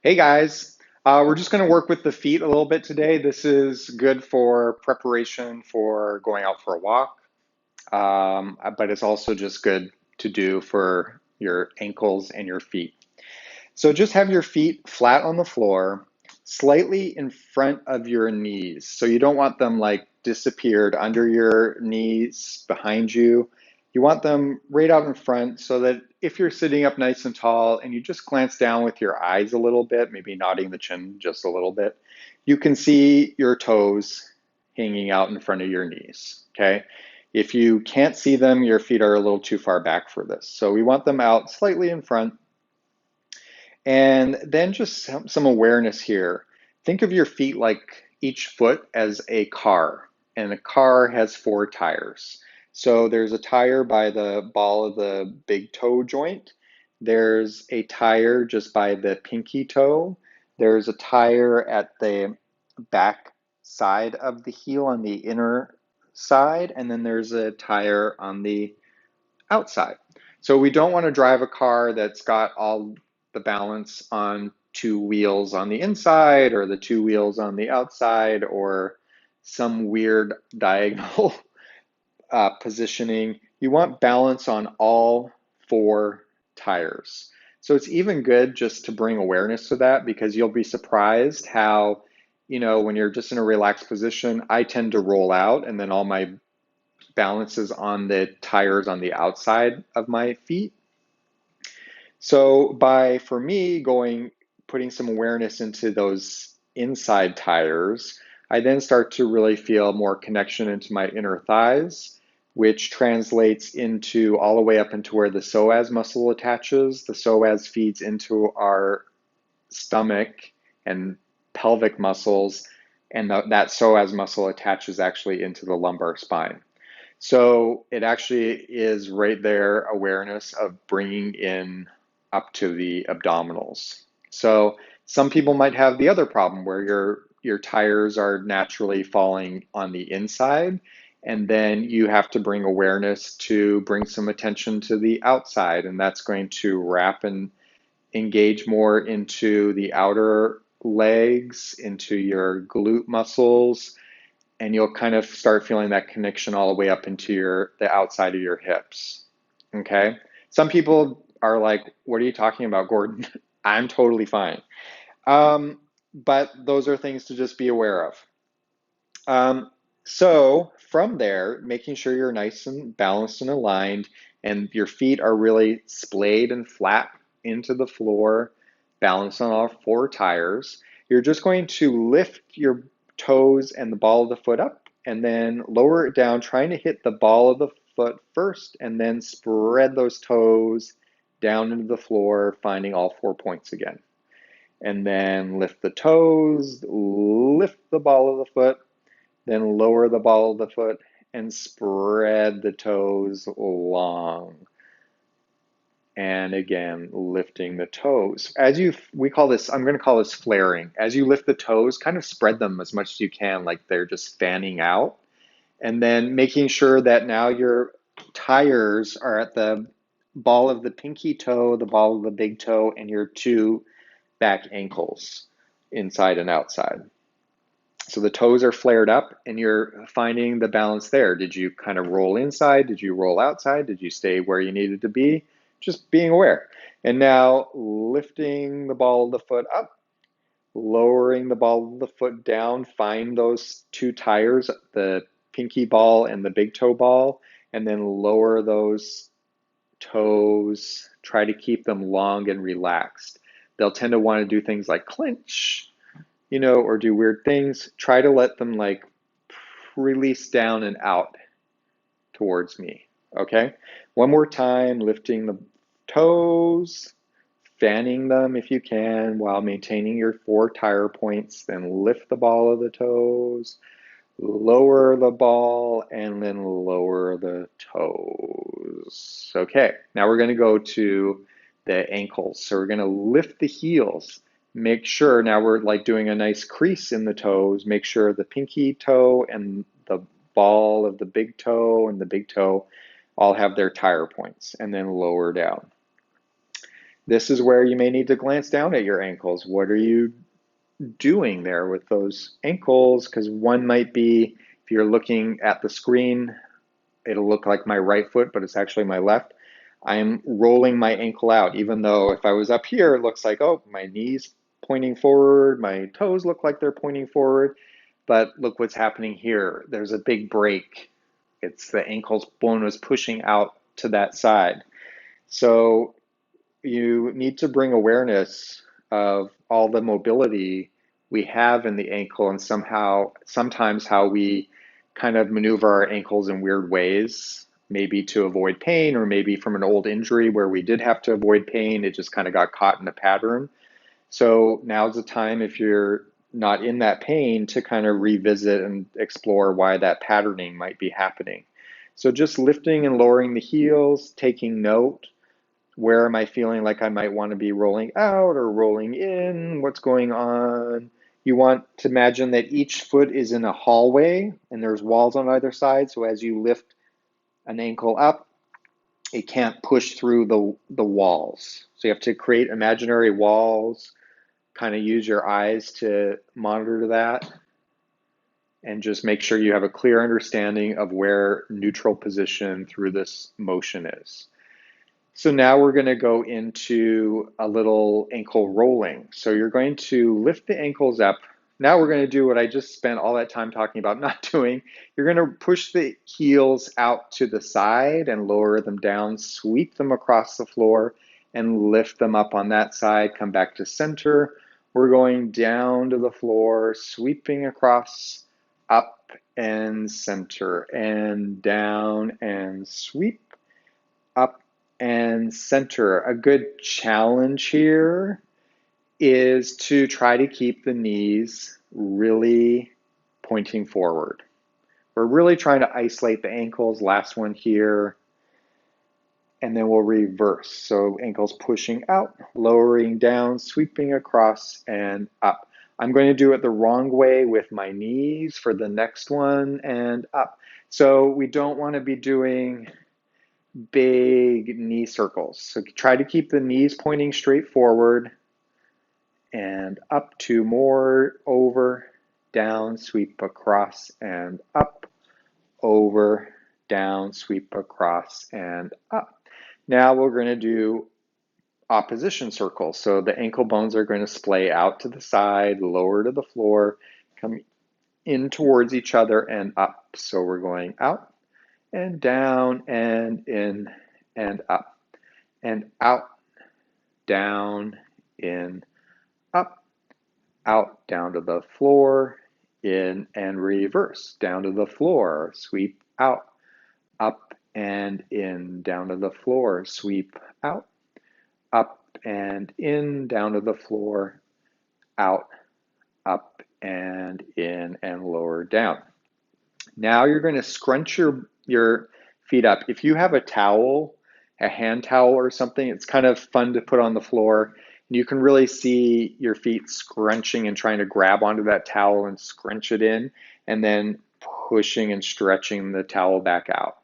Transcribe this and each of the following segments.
Hey guys, we're just going to work with the feet a little bit today. This is good for preparation for going out for a walk, but it's also just good to do for your ankles and your feet. So just have your feet flat on the floor, slightly in front of your knees. So you don't want them like disappeared under your knees behind you. You want them right out in front so that if you're sitting up nice and tall and you just glance down with your eyes a little bit, maybe nodding the chin just a little bit, you can see your toes hanging out in front of your knees, okay? If you can't see them, your feet are a little too far back for this. So we want them out slightly in front. And then just some awareness here. Think of your feet like each foot as a car, and a car has four tires. So there's a tire by the ball of the big toe joint. There's a tire just by the pinky toe. There's a tire at the back side of the heel on the inner side, and then there's a tire on the outside. So we don't want to drive a car that's got all the balance on two wheels on the inside or the two wheels on the outside or some weird diagonal positioning. You want balance on all four tires. So it's even good just to bring awareness to that because you'll be surprised how, when you're just in a relaxed position, I tend to roll out and then all my balances on the tires on the outside of my feet. So for me, putting some awareness into those inside tires, I then start to really feel more connection into my inner thighs, which translates into all the way up into where the psoas muscle attaches. The psoas feeds into our stomach and pelvic muscles, and that psoas muscle attaches actually into the lumbar spine. So it actually is right there awareness of bringing in up to the abdominals. So some people might have the other problem where your tires are naturally falling on the inside, and then you have to bring awareness to bring some attention to the outside, and that's going to wrap and engage more into the outer legs, into your glute muscles, and you'll kind of start feeling that connection all the way up into the outside of your hips. Okay? Some people are like, "What are you talking about, Gordon?" I'm totally fine. But those are things to just be aware of. So from there, making sure you're nice and balanced and aligned, and your feet are really splayed and flat into the floor, balanced on all four tires. You're just going to lift your toes and the ball of the foot up, and then lower it down, trying to hit the ball of the foot first, and then spread those toes down into the floor, finding all 4 points again. And then lift the toes, lift the ball of the foot, then lower the ball of the foot and spread the toes long. And again, lifting the toes. We call this, I'm going to call this flaring. As you lift the toes, kind of spread them as much as you can, like they're just fanning out. And then making sure that now your tires are at the ball of the pinky toe, the ball of the big toe, and your two back ankles, inside and outside. So the toes are flared up and you're finding the balance there. Did you kind of roll inside? Did you roll outside? Did you stay where you needed to be? Just being aware. And now lifting the ball of the foot up, lowering the ball of the foot down, find those two tires, the pinky ball and the big toe ball, and then lower those toes. Try to keep them long and relaxed. They'll tend to want to do things like clench, or do weird things. Try to let them like release down and out towards me. Okay? One more time, lifting the toes, fanning them if you can while maintaining your four tire points. Then lift the ball of the toes, lower the ball, and then lower the toes. Okay, now we're going to go to the ankles. So we're going to lift the heels. Make sure, now we're like doing a nice crease in the toes. Make sure the pinky toe and the ball of the big toe and the big toe all have their tire points, and then lower down. This is where you may need to glance down at your ankles. What are you doing there with those ankles? Because one might be, if you're looking at the screen, it'll look like my right foot, but it's actually my left. I'm rolling my ankle out, even though if I was up here, it looks like, oh, my knees pointing forward, my toes look like they're pointing forward. But look what's happening here. There's a big break. It's the ankle's bone is pushing out to that side. So you need to bring awareness of all the mobility we have in the ankle and sometimes how we kind of maneuver our ankles in weird ways, maybe to avoid pain or maybe from an old injury where we did have to avoid pain. It just kind of got caught in a pattern. So now's the time, if you're not in that pain, to kind of revisit and explore why that patterning might be happening. So just lifting and lowering the heels, taking note. Where am I feeling like I might want to be rolling out or rolling in? What's going on? You want to imagine that each foot is in a hallway and there's walls on either side. So as you lift an ankle up, it can't push through the walls. So you have to create imaginary walls, kind of use your eyes to monitor that, and just make sure you have a clear understanding of where neutral position through this motion is. So now we're going to go into a little ankle rolling. So you're going to lift the ankles up. Now we're going to do what I just spent all that time talking about not doing. You're going to push the heels out to the side and lower them down, sweep them across the floor and lift them up on that side, come back to center. We're going down to the floor, sweeping across, up and center, and down and sweep, up and center. A good challenge here is to try to keep the knees really pointing forward. We're really trying to isolate the ankles. Last one here. And then we'll reverse. So ankles pushing out, lowering down, sweeping across and up. I'm going to do it the wrong way with my knees for the next one and up. So we don't want to be doing big knee circles. So try to keep the knees pointing straight forward and up, two more, over, down, sweep across and up, over, down, sweep across and up. Now we're going to do opposition circles. So the ankle bones are going to splay out to the side, lower to the floor, come in towards each other and up. So we're going out and down and in and up and out, down, in, up, out, down to the floor, in and reverse, down to the floor, sweep out, up and in, down to the floor, sweep out, up and in, down to the floor, out, up and in, and lower down. Now you're going to scrunch your feet up. If you have a towel, a hand towel or something, it's kind of fun to put on the floor. You can really see your feet scrunching and trying to grab onto that towel and scrunch it in, and then pushing and stretching the towel back out.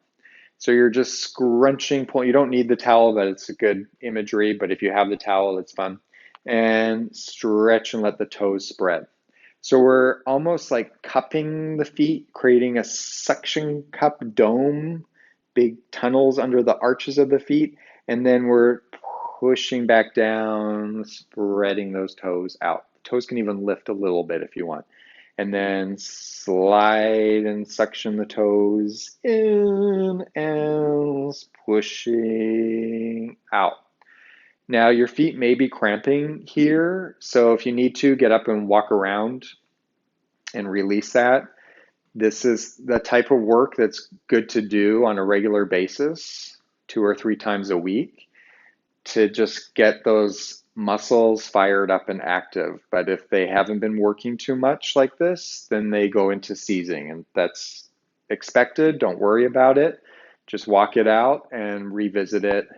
So you're just scrunching, you don't need the towel, but it's a good imagery. But if you have the towel, it's fun. And stretch and let the toes spread. So we're almost like cupping the feet, creating a suction cup dome, big tunnels under the arches of the feet. And then we're pushing back down, spreading those toes out. Toes can even lift a little bit if you want. And then slide and suction the toes in and pushing out. Now your feet may be cramping here, so if you need to, get up and walk around and release that. This is the type of work that's good to do on a regular basis, 2 or 3 times a week, to just get those muscles fired up and active. But if they haven't been working too much like this, then they go into seizing, and that's expected. Don't worry about it. Just walk it out and revisit it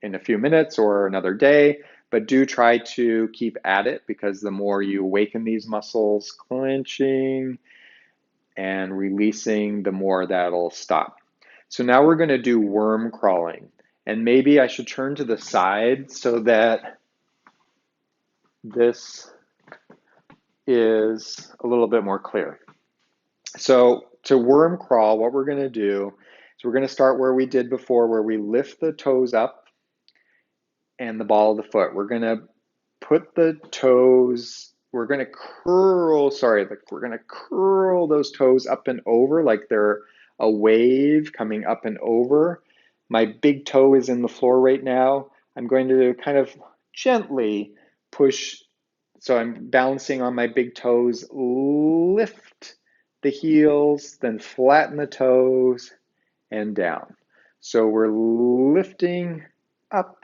in a few minutes or another day. But do try to keep at it, because the more you awaken these muscles, clenching and releasing, the more that'll stop. So now we're going to do worm crawling. And maybe I should turn to the side so that this is a little bit more clear. So to worm crawl, what we're going to do is we're going to start where we did before, where we lift the toes up and the ball of the foot. We're going to put the toes, we're going to curl, we're going to curl those toes up and over like they're a wave coming up and over. My big toe is in the floor right now. I'm going to kind of gently push, so I'm balancing on my big toes, lift the heels, then flatten the toes and down. So we're lifting up,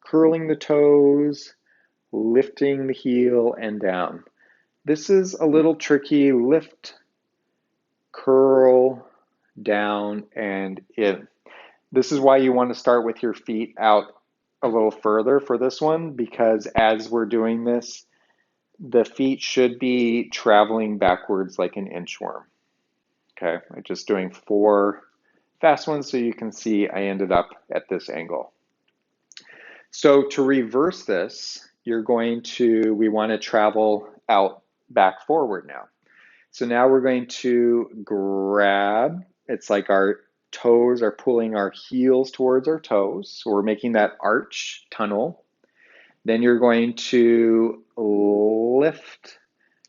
curling the toes, lifting the heel and down. This is a little tricky. Lift, curl, down, and in. This is why you want to start with your feet out a little further for this one, because as we're doing this, the feet should be traveling backwards like an inchworm. Okay, I'm just doing 4 fast ones so you can see I ended up at this angle. So to reverse this, we want to travel out back forward now. So now we're going to grab, it's like our toes are pulling our heels towards our toes. So we're making that arch tunnel. Then you're going to lift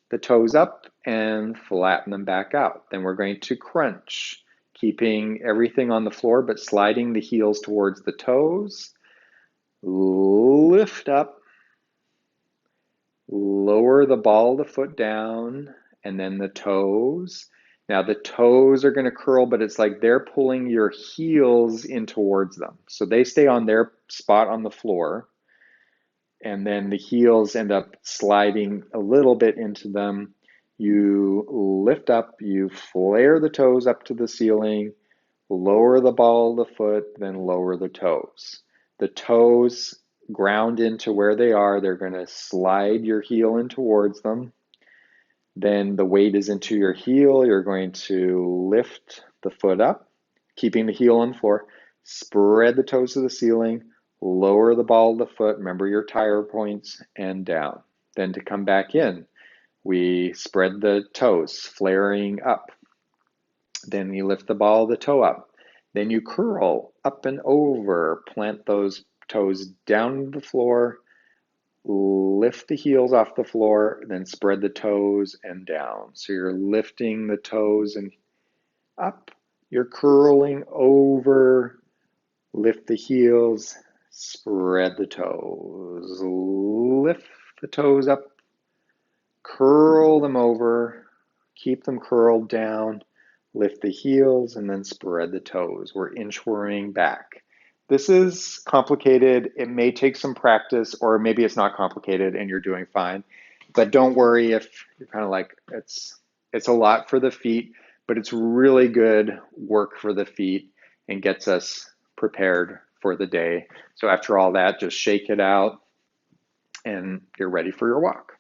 the toes up and flatten them back out. Then we're going to crunch, keeping everything on the floor but sliding the heels towards the toes. Lift up, lower the ball of the foot down, and then the toes. Now the toes are going to curl, but it's like they're pulling your heels in towards them. So they stay on their spot on the floor, and then the heels end up sliding a little bit into them. You lift up, you flare the toes up to the ceiling, lower the ball of the foot, then lower the toes. The toes ground into where they are. They're going to slide your heel in towards them. Then the weight is into your heel. You're going to lift the foot up, keeping the heel on the floor. Spread the toes to the ceiling. Lower the ball of the foot. Remember your tire points, and down. Then to come back in, we spread the toes, flaring up. Then you lift the ball of the toe up. Then you curl up and over, plant those toes down to the floor, lift the heels off the floor, then spread the toes and down. So you're lifting the toes and up, you're curling over, lift the heels, spread the toes, lift the toes up, curl them over, keep them curled down, lift the heels, and then spread the toes. We're inchworming back. This is complicated. It may take some practice, or maybe it's not complicated and you're doing fine. But don't worry if you're kind of like, it's a lot for the feet, but it's really good work for the feet and gets us prepared for the day. So after all that, just shake it out and you're ready for your walk.